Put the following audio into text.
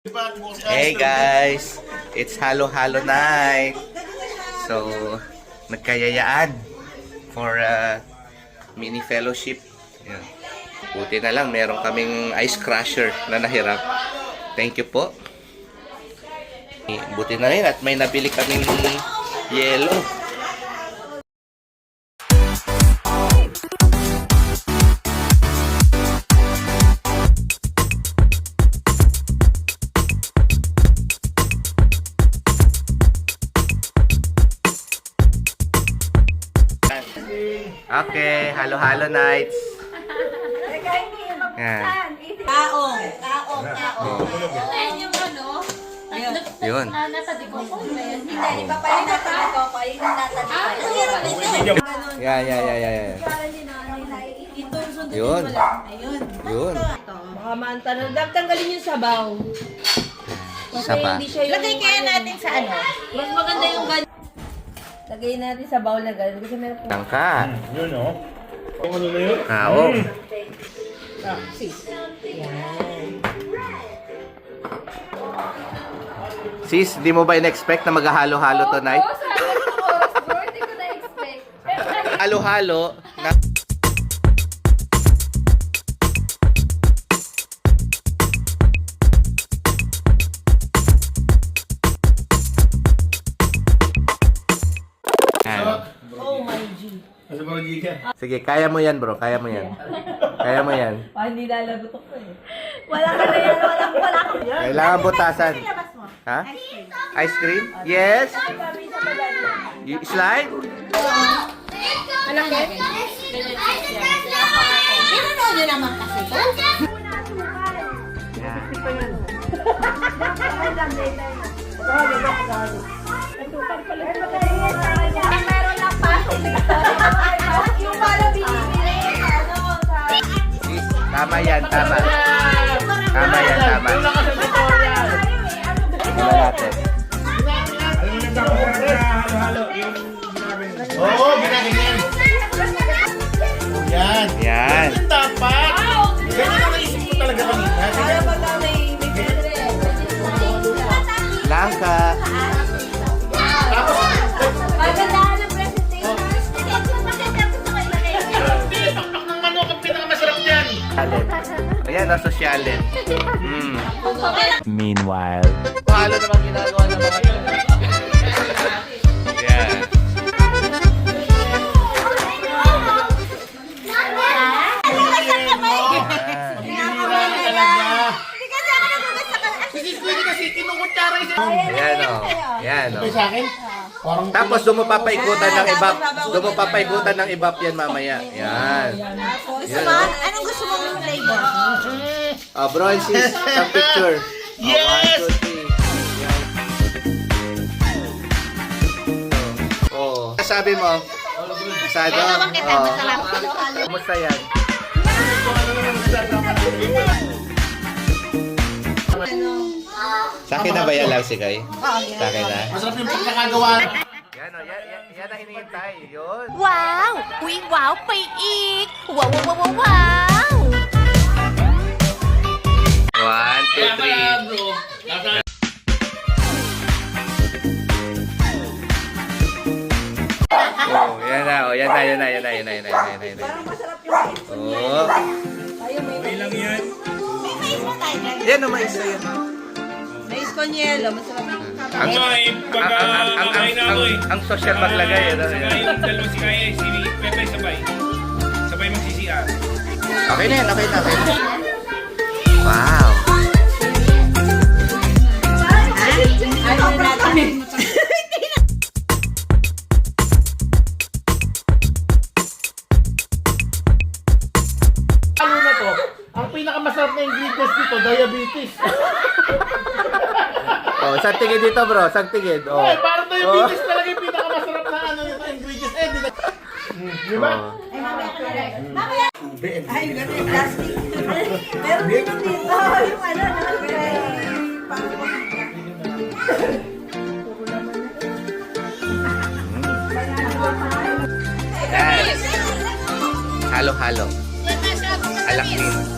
Hey guys, it's halo-halo night. So, nagkayayaan for mini fellowship. Yan. Buti na lang, meron kaming ice crusher na nahiram. Thank you po. Buti na rin at may nabili kaming yelo. Okay, halo-halo nights. Yan. Kaong. Ayan yung ano. Yun. Nasa diko ko. Hindi, iba pa yung nasa ko. Yung nasa Yan. Yun. Yun. Baka maanta na. Tanggalin yung sabaw. Kasi Saba. hindi siya yung... Lagay kaya natin sa ano? Mas maganda yung ganyan. Lagay natin sa bowl na ganyan. Kasi meron po... Tangka. Yun o. Kung ano na yun? Kaong. Sis, di mo ba in-expect na maghahalo-halo tonight? Oo, sabi ko oras bro. Hindi ko na-expect. Halo-halo na... Oh my G. Asa ba ka? Sige, kaya mo yan bro. Kaya mo yan. Kaya mo yan. Hindi lalagot ako eh. Wala ka na yan. Wala ka. Kailangan butasan. Ha? Ice cream? Yes. Slide? Malaki? Pinanood nyo naman kasi ito. Meron lang paso. Yung parang binibili. Sis, tama yan, tama. Tama yan, tama. Tingnan natin. Alam mo nagkakaroon na halo-halo. Yung ginagawa. Oo, ginagawa. Yan. Yan. Yan dapat. Ganyan ang naisip ko talaga kanina. Para pag may Langka. Magandaan ang presentation. Pakpak ng manok ang pinakamasarap dyan. Ayan, nasosyalin. Meanwhile. Halo naman ginagawa ng mga yan. Kasi kinukutsara isa. Yan o. Yan o. Sa akin? Parang Tapos doon mo papaikutan ng ibap. Doon mo papaikutan ng ibap yan mamaya. Yan. Gusto mo? Anong gusto mong flavor? Bro and sis, some picture. Yes! 1, 2, 3. Oh. Sabi mo? Masado? Oh. Kumusta yan? Sa akin na ba yan lang si Kai? Sa akin na? masarap yung pagkakagawa. Yan o, yan ang hinihintay. Yun. Wow! Uy, wow pa ik! Wow, wow, wow, wow! 1, 2, 3. Oh, yan na, oh, yan na. Parang masarap yung Oh. Okay lang yan. Yan o, mais na yan. mais con yelo. Masarap yung Ang, ang social maglagay. Ano, Saka yan. yung dalawa si Kaya, si Pepe sabay. Sabay mag-CCR. Okay na yan, okay na. Wow. Ano natin? Ano na to? Ang pinakamasarap na ingredients dito, diabetes. Oh, saan tingin dito bro? Saan tingin? Oh. Ay, parang diabetes talaga yung pinakamasarap na ano yung ingredients. Eh, di na... Di ba? Ay, gano'n yung plastic. Meron din dito. Yung ano, Yan. Halo-halo. Alak din.